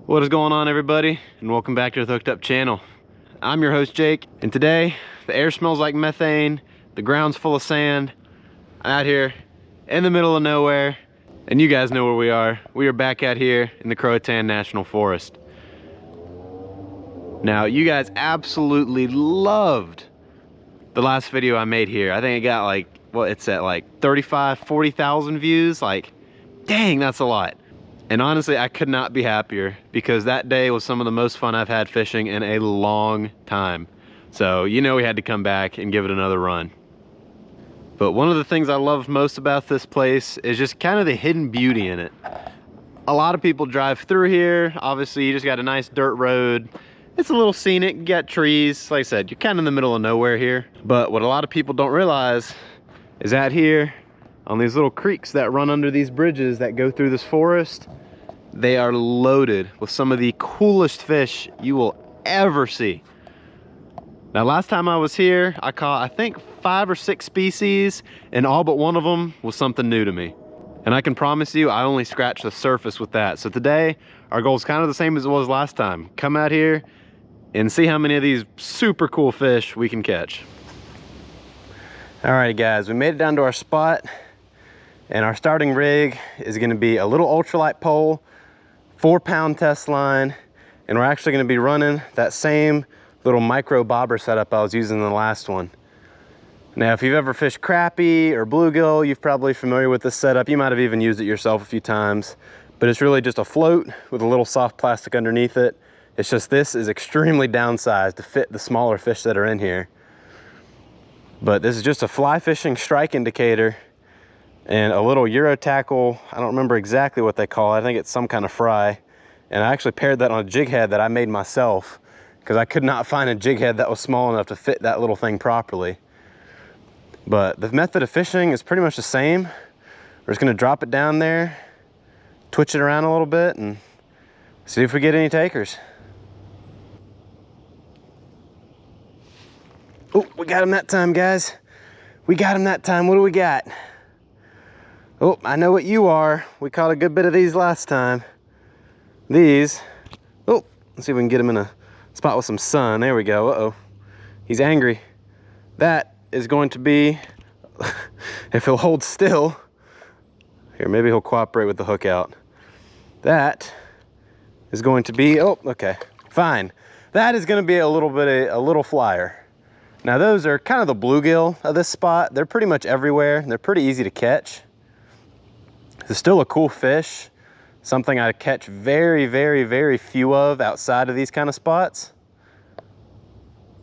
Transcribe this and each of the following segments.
What is going on, everybody, and welcome back to the Hooked Up channel. I'm your host, Jake, and today the air smells like methane, the ground's full of sand. I'm out here in the middle of nowhere, and you guys know where we are. We are back out here in the Croatan National Forest. Now, you guys absolutely loved the last video I made here. I think it got like, what, it's at like 40,000 views. Like, dang, that's a lot. And honestly, I could not be happier because that day was some of the most fun I've had fishing in a long time. So, you know, we had to come back and give it another run. But one of the things I love most about this place is just kind of the hidden beauty in it. A lot of people drive through here. Obviously, you just got a nice dirt road. It's a little scenic, you got trees. Like I said, you're kind of in the middle of nowhere here. But what a lot of people don't realize is out here on these little creeks that run under these bridges that go through this forest, they are loaded with some of the coolest fish you will ever see. Now, last time I was here, I caught, I think, 5 or 6 species, and all but one of them was something new to me. And I can promise you, I only scratched the surface with that. So today, our goal is kind of the same as it was last time. Come out here and see how many of these super cool fish we can catch. All right, guys, we made it down to our spot, and our starting rig is gonna be a little ultralight pole, 4-pound test line, and we're actually gonna be running that same little micro bobber setup I was using in the last one. Now, if you've ever fished crappie or bluegill, you're probably familiar with this setup. You might have even used it yourself a few times, but it's really just a float with a little soft plastic underneath it. It's just this is extremely downsized to fit the smaller fish that are in here. But this is just a fly fishing strike indicator and a little Euro tackle. I don't remember exactly what they call it. I think it's some kind of fry. And I actually paired that on a jig head that I made myself because I could not find a jig head that was small enough to fit that little thing properly. But the method of fishing is pretty much the same. We're just gonna drop it down there, twitch it around a little bit, and see if we get any takers. Oh, we got him that time, guys. We got him that time. What do we got? Oh, I know what you are. We caught a good bit of these last time. These. Oh, let's see if we can get him in a spot with some sun. There we go. Uh-oh. He's angry. That is going to be, if he'll hold still. Here, maybe he'll cooperate with the hook out. That is going to be, oh, okay, fine. That is going to be a little flyer. Now, those are kind of the bluegill of this spot. They're pretty much everywhere. They're pretty easy to catch. It's still a cool fish, something I catch very, very, very few of outside of these kind of spots.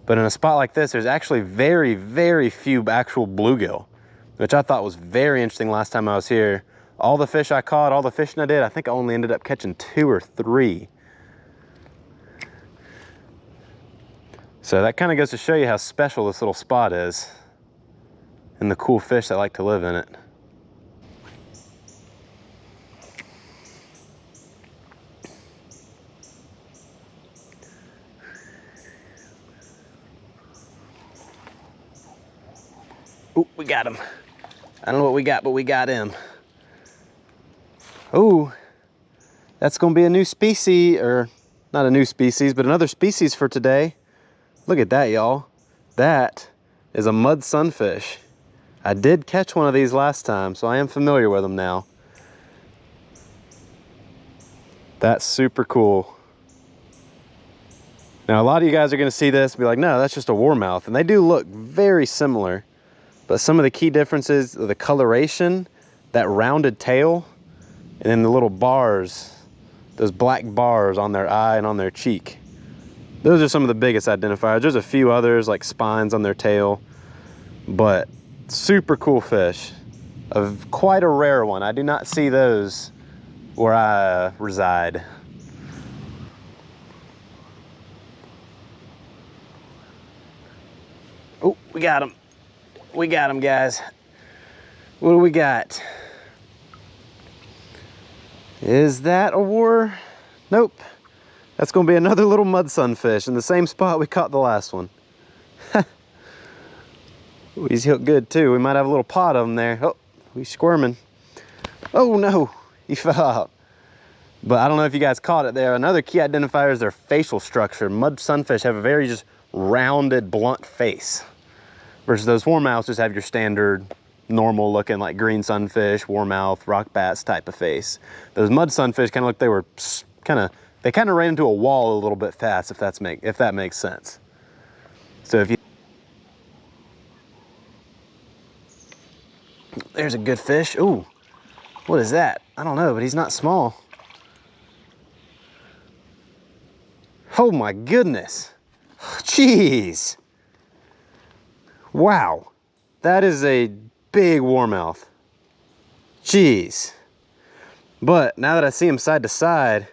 But in a spot like this, there's actually very, very few actual bluegill, which I thought was very interesting last time I was here. All the fish I caught, all the fishing I did, I think I only ended up catching 2 or 3. So that kind of goes to show you how special this little spot is and the cool fish that like to live in it. Oh, we got him. I don't know what we got, but we got him. Oh, that's gonna be a new species, or not a new species, but another species for today. Look at that, y'all. That is a mud sunfish. I did catch one of these last time, so I am familiar with them now. That's super cool. Now, a lot of you guys are gonna see this and be like, no, that's just a warmouth. And they do look very similar. But some of the key differences are the coloration, that rounded tail, and then the little bars, those black bars on their eye and on their cheek. Those are some of the biggest identifiers. There's a few others like spines on their tail, but super cool fish. Quite a rare one. I do not see those where I reside. Oh, we got him. We got him, guys. What do we got? Is that a war? Nope. That's gonna be another little mud sunfish in the same spot we caught the last one. Ooh, he's hooked good too. We might have a little pot of him there. Oh, he's squirming. Oh no, he fell out. But I don't know if you guys caught it there. Another key identifier is their facial structure. Mud sunfish have a very just rounded, blunt face. Versus those warmouths just have your standard, normal looking like green sunfish, warmouth, rock bass type of face. Those mud sunfish kind of look, they kind of ran into a wall a little bit fast, if that makes sense. So if you, there's a good fish. Ooh, what is that? I don't know, but he's not small. Oh my goodness. Jeez. Wow. That is a big warmouth. Jeez. But now that I see him side to side,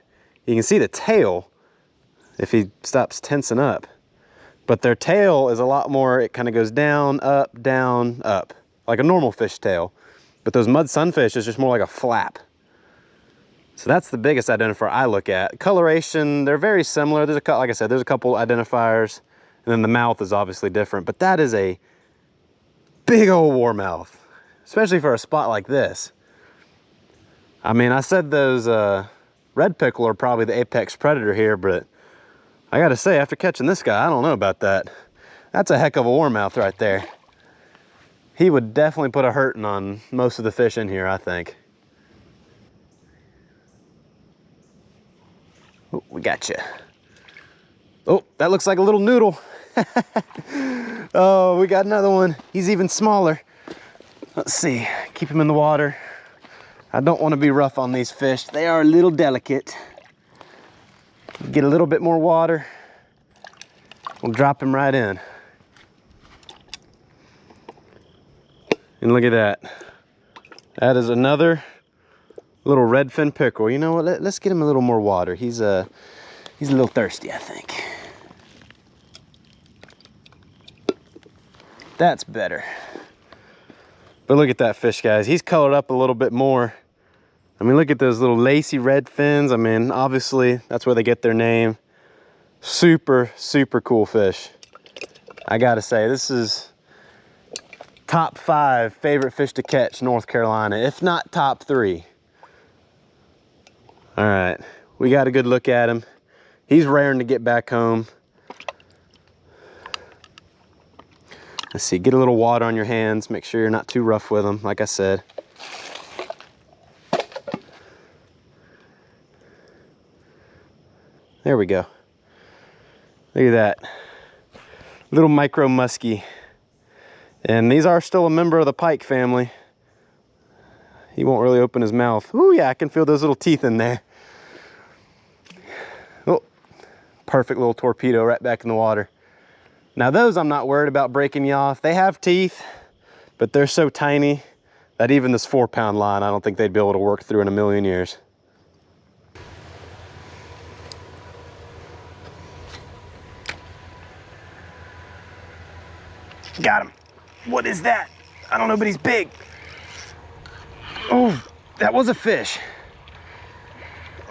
you can see the tail if he stops tensing up. But their tail is a lot more, it kind of goes down, up, like a normal fish tail. But those mud sunfish is just more like a flap. So that's the biggest identifier I look at. Coloration, they're very similar. There's like I said, there's a couple identifiers, and then the mouth is obviously different. But that is a big old warmouth, especially for a spot like this. I mean, I said those red pickerel are probably the apex predator here, but I gotta say, after catching this guy, I don't know about that. That's a heck of a warmouth right there. He would definitely put a hurting on most of the fish in here, I think. Oh, we got you. Oh, that looks like a little noodle. Oh, we got another one. He's even smaller. Let's see, keep him in the water. I don't want to be rough on these fish. They are a little delicate. Get a little bit more water. We'll drop him right in. And look at that. That is another little redfin pickerel. You know what? Let's get him a little more water. He's a little thirsty, I think. That's better. But look at that fish, guys. He's colored up a little bit more. I mean, look at those little lacy red fins. I mean, obviously, that's where they get their name. Super, super cool fish. I gotta say, this is top 5 favorite fish to catch North Carolina, if not top 3. All right, we got a good look at him. He's raring to get back home. Let's see, get a little water on your hands. Make sure you're not too rough with them, like I said. There we go. Look at that. Little micro muskie. And these are still a member of the pike family. He won't really open his mouth. Ooh, yeah, I can feel those little teeth in there. Oh, perfect little torpedo right back in the water. Now those I'm not worried about breaking you off. They have teeth, but they're so tiny that even this 4-pound line, I don't think they'd be able to work through in a million years. Got him. What is that? I don't know, but he's big. Oh, that was a fish.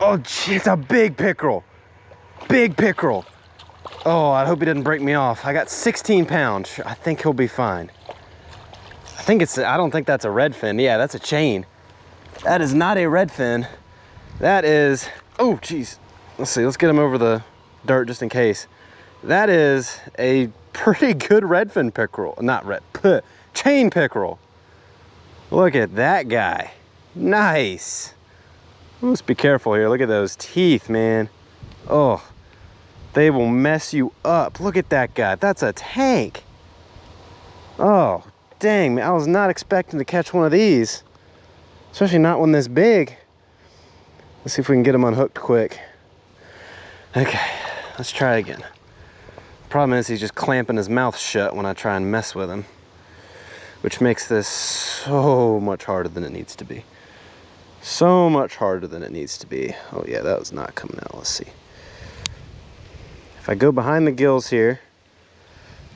Oh, gee, it's a big pickerel. Big pickerel. Oh, I hope he didn't break me off. I got 16 pounds. I think he'll be fine. I don't think that's a redfin. Yeah, that's a chain. That is not a redfin. That is, oh, geez. Let's see, let's get him over the dirt just in case. That is a pretty good redfin pickerel. Chain pickerel. Look at that guy. Nice. Let's be careful here. Look at those teeth, man. Oh, they will mess you up. Look at that guy. That's a tank. Oh, dang, man. I was not expecting to catch one of these, especially not one this big. Let's see if we can get him unhooked quick. Okay, let's try again. Problem is he's just clamping his mouth shut when I try and mess with him, which makes this so much harder than it needs to be. So much harder than it needs to be. Oh yeah, that was not coming out. Let's see. If I go behind the gills here,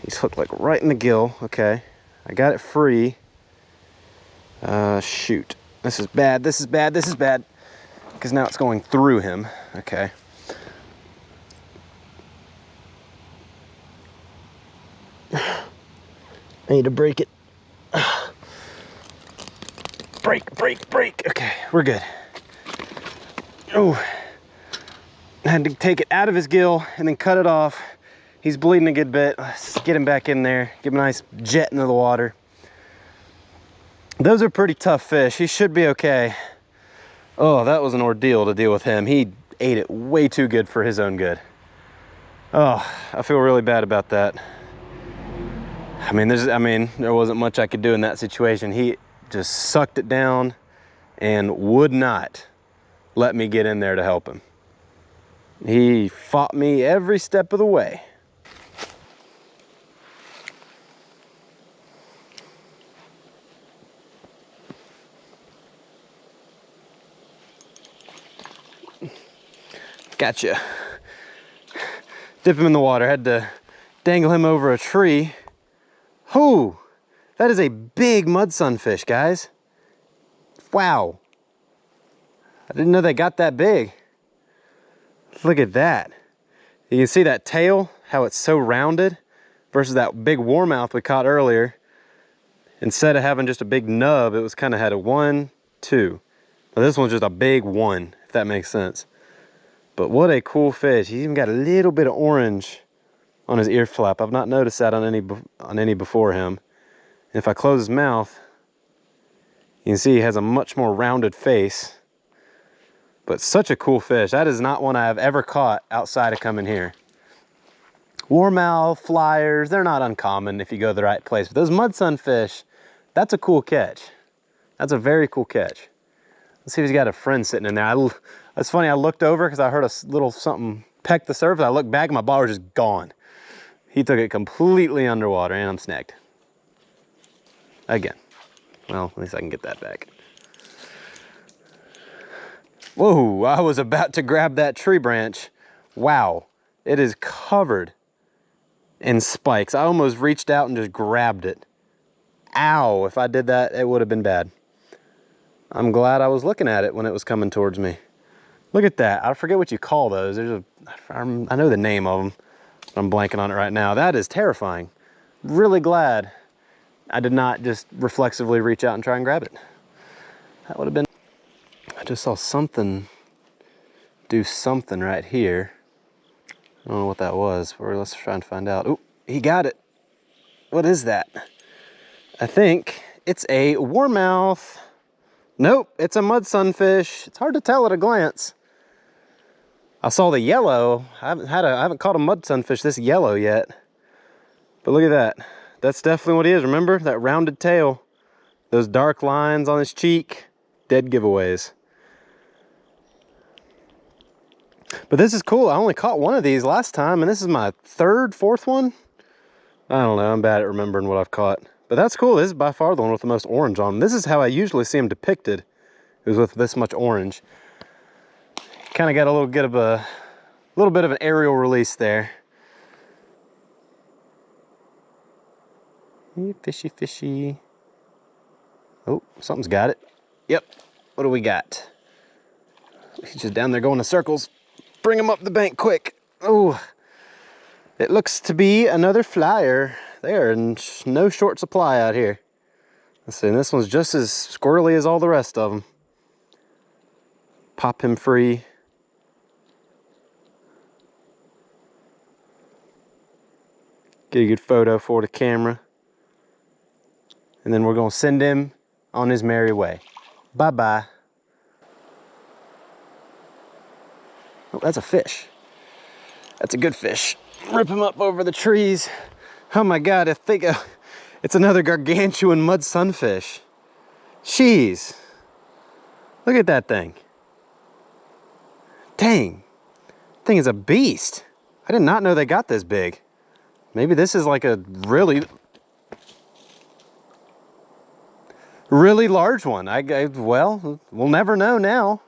he's hooked like right in the gill. Okay, I got it free. Shoot, this is bad, this is bad, this is bad. Because now it's going through him. Okay. I need to break it. Break. Okay, we're good. Oh, I had to take it out of his gill and then cut it off. He's bleeding a good bit. Let's get him back in there, give him a nice jet into the water. Those are pretty tough fish. He should be okay. Oh, that was an ordeal to deal with him. He ate it way too good for his own good. Oh, I feel really bad about that. I mean, there wasn't much I could do in that situation. He just sucked it down and would not let me get in there to help him. He fought me every step of the way. Gotcha. Dip him in the water. Had to dangle him over a tree. Oh, that is a big mud sunfish, guys. Wow. I didn't know they got that big. Look at that. You can see that tail, how it's so rounded versus that big warmouth we caught earlier. Instead of having just a big nub, it was kind of had a 1, 2. Now this one's just a big 1, if that makes sense. But what a cool fish. He's even got a little bit of orange on his ear flap. I've not noticed that on any before him. And if I close his mouth, you can see he has a much more rounded face. But such a cool fish. That is not one I have ever caught outside of coming here. Warmouth, flyers, they're not uncommon if you go to the right place. But those mud sunfish, that's a cool catch. That's a very cool catch. Let's see if he's got a friend sitting in there. It's funny, I looked over because I heard a little something peck the surface. I looked back and my ball was just gone. He took it completely underwater and I'm snagged. Again. Well, at least I can get that back. Whoa, I was about to grab that tree branch. Wow, it is covered in spikes. I almost reached out and just grabbed it. Ow, if I did that, it would have been bad. I'm glad I was looking at it when it was coming towards me. Look at that. I forget what you call those. I know the name of them, but I'm blanking on it right now. That is terrifying. Really glad I did not just reflexively reach out and try and grab it. That would have been... I just saw something do something right here. I don't know what that was. Let's try and find out. Oh, he got it. What is that? I think it's a warmouth. Nope, it's a mud sunfish. It's hard to tell at a glance. I saw the yellow. I haven't caught a mud sunfish this yellow yet. But look at that. That's definitely what he is. Remember that rounded tail? Those dark lines on his cheek? Dead giveaways. But this is cool. I only caught one of these last time, and this is my fourth one. I don't know. I'm bad at remembering what I've caught. But that's cool. This is by far the one with the most orange on him. This is how I usually see him depicted. It was with this much orange. Kind of got a little bit of an aerial release there. Fishy, fishy. Oh, something's got it. Yep. What do we got? He's just down there going in circles. Bring him up the bank quick. Oh, it looks to be another flyer. They are in no short supply out here. Let's see, and this one's just as squirrely as all the rest of them. Pop him free. Get a good photo for the camera. And then we're gonna send him on his merry way. Bye-bye. Oh, that's a fish. That's a good fish. Rip him up over the trees. Oh my God, I think it's another gargantuan mud sunfish. Jeez. Look at that thing. Dang. Thing is a beast. I did not know they got this big. Maybe this is like a really large one. Well, we'll never know now.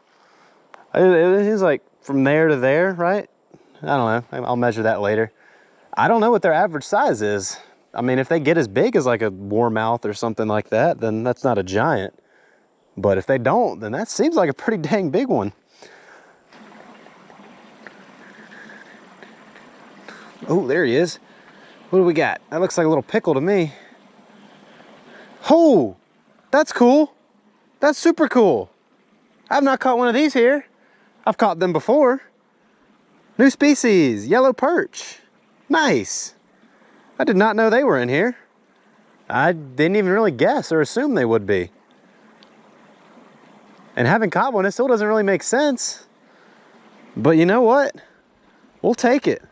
It was like from there to there, right? I don't know. I'll measure that later. I don't know what their average size is. I mean, if they get as big as like a warmouth or something like that, then that's not a giant. But if they don't, then that seems like a pretty dang big one. Oh, there he is. What do we got? That looks like a little pickle to me. Oh, that's cool. That's super cool. I've not caught one of these here. I've caught them before, New species, yellow perch. Nice. I did not know they were in here. I didn't even really guess or assume they would be. And having caught one, it still doesn't really make sense. But you know what? We'll take it.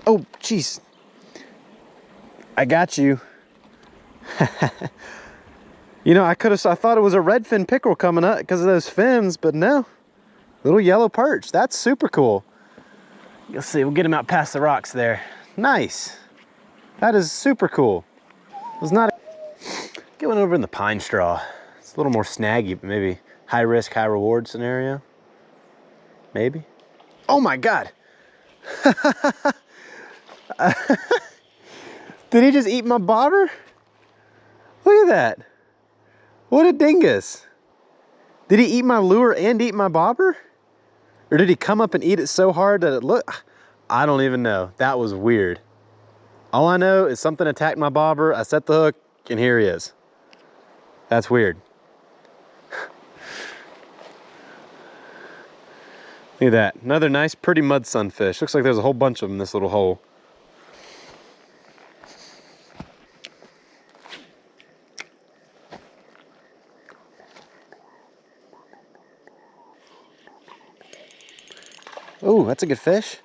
Oh, jeez. I got you. You know, I thought it was a redfin pickerel coming up because of those fins, but no. Little yellow perch. That's super cool. You'll see, we'll get him out past the rocks there. Nice. That is super cool. It was not get one over in the pine straw. It's a little more snaggy, but maybe high risk, high reward scenario. Maybe. Oh my God. Did he just eat my bobber? Look at that. What a dingus. Did he eat my lure and eat my bobber? Or did he come up and eat it so hard that it looked... I don't even know. That was weird. All I know is something attacked my bobber. I set the hook and here he is. That's weird. Look at that. Another nice, pretty mud sunfish. Looks like there's a whole bunch of them in this little hole. Ooh, that's a good fish.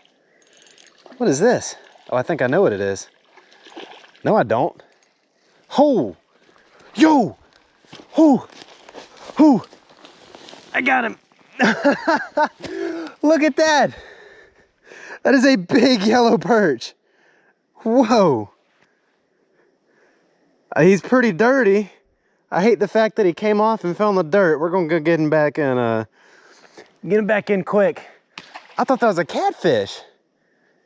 What is this? Oh, I think I know what it is. No, I don't. Oh! Yo! Oh! Oh! I got him! Look at that! That is a big yellow perch. Whoa! He's pretty dirty. I hate the fact that he came off and fell in the dirt. We're gonna go get him back in, quick. I thought that was a catfish.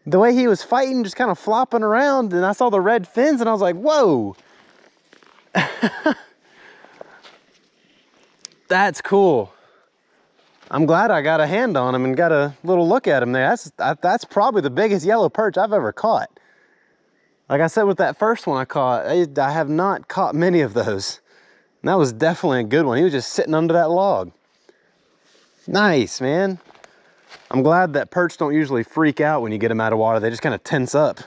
The way he was fighting, just kind of flopping around, and I saw the red fins and I was like, whoa. That's cool. I'm glad I got a hand on him and got a little look at him there. That's probably the biggest yellow perch I've ever caught. Like I said with that first one I caught, I have not caught many of those. And that was definitely a good one. He was just sitting under that log. Nice, man. I'm glad that perch don't usually freak out when you get them out of water. They just kind of tense up.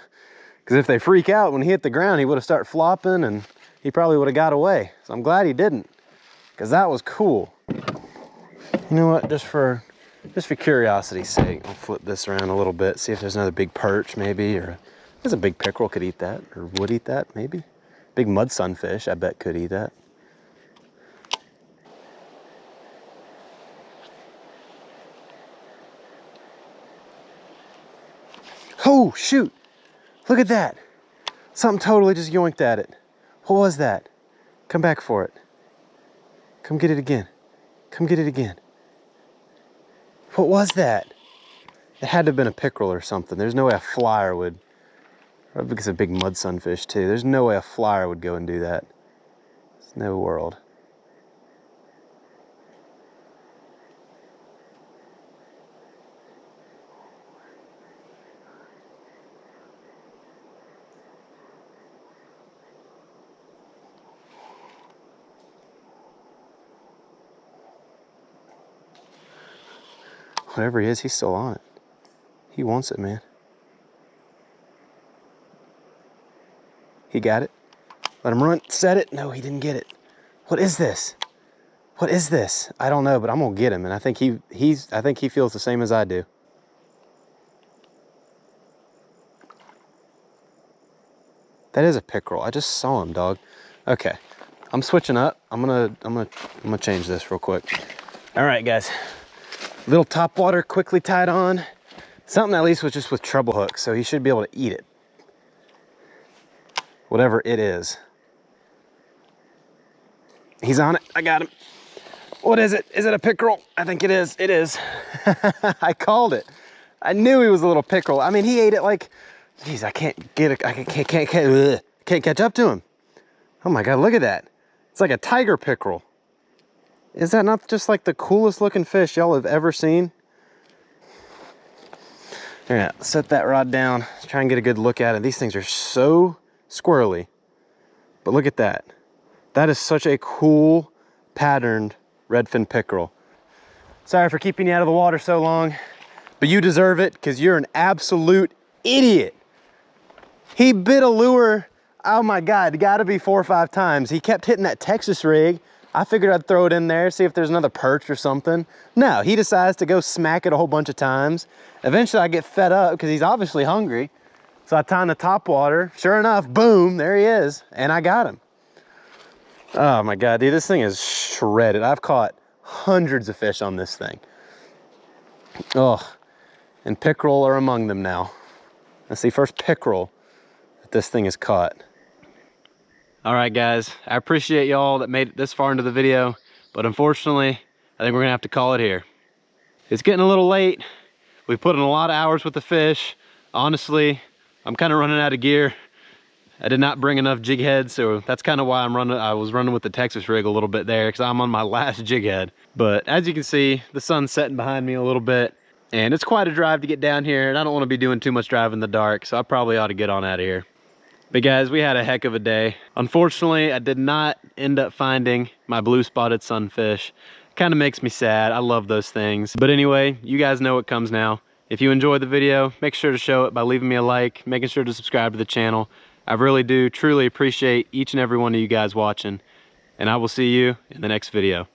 Because if they freak out, when he hit the ground, he would have started flopping and he probably would have got away. So I'm glad he didn't, because that was cool. You know what, just for curiosity's sake, I'll flip this around a little bit, see if there's another big perch maybe, or there's a big pickerel could eat that, or would eat that maybe. Big mud sunfish, I bet could eat that. Oh, shoot. Look at that. Something totally just yoinked at it. What was that? Come back for it. Come get it again. Come get it again. What was that? It had to have been a pickerel or something. There's no way a flyer would. Or because it's a big mud sunfish too. There's no way a flyer would go and do that. There's no world. Whatever he is, he's still on it. He wants it, man. He got it. Let him run. Set it. No, he didn't get it. What is this? What is this? I don't know, but I'm gonna get him, and I think he feels the same as I do. That is a pickerel. I just saw him, dog. Okay, I'm switching up. I'm gonna change this real quick. All right, guys. Little topwater quickly tied on. Something at least was just with treble hooks, so he should be able to eat it. Whatever it is. He's on it. I got him. What is it? Is it a pickerel? I think it is. It is. I called it. I knew he was a little pickerel. I mean, he ate it like, geez, I can't get it. I can't catch up to him. Oh my God, look at that. It's like a tiger pickerel. Is that not just like the coolest looking fish y'all have ever seen? All right, set that rod down. Let's try and get a good look at it. These things are so squirrely. But look at that. That is such a cool patterned redfin pickerel. Sorry for keeping you out of the water so long. But you deserve it because you're an absolute idiot. He bit a lure, oh my God, it gotta be 4 or 5 times. He kept hitting that Texas rig. I figured I'd throw it in there, see if there's another perch or something. No, he decides to go smack it a whole bunch of times. Eventually I get fed up because he's obviously hungry. So I tie in the top water. Sure enough, boom, there he is. And I got him. Oh my God, dude, this thing is shredded. I've caught hundreds of fish on this thing. Oh, and pickerel are among them now. Let's see, first pickerel that this thing is caught. All right, guys, I appreciate y'all that made it this far into the video, but unfortunately, I think we're gonna have to call it here. It's getting a little late. We put in a lot of hours with the fish. Honestly, I'm kind of running out of gear. I did not bring enough jig heads, so that's kind of why I was running with the Texas rig a little bit there, because I'm on my last jig head. But as you can see, the sun's setting behind me a little bit, and it's quite a drive to get down here, and I don't want to be doing too much driving in the dark, so I probably ought to get on out of here. But guys, we had a heck of a day. Unfortunately, I did not end up finding my blue spotted sunfish. Kind of makes me sad. I love those things. But anyway, you guys know what comes now. If you enjoyed the video, make sure to show it by leaving me a like, making sure to subscribe to the channel. I really do truly appreciate each and every one of you guys watching, and I will see you in the next video.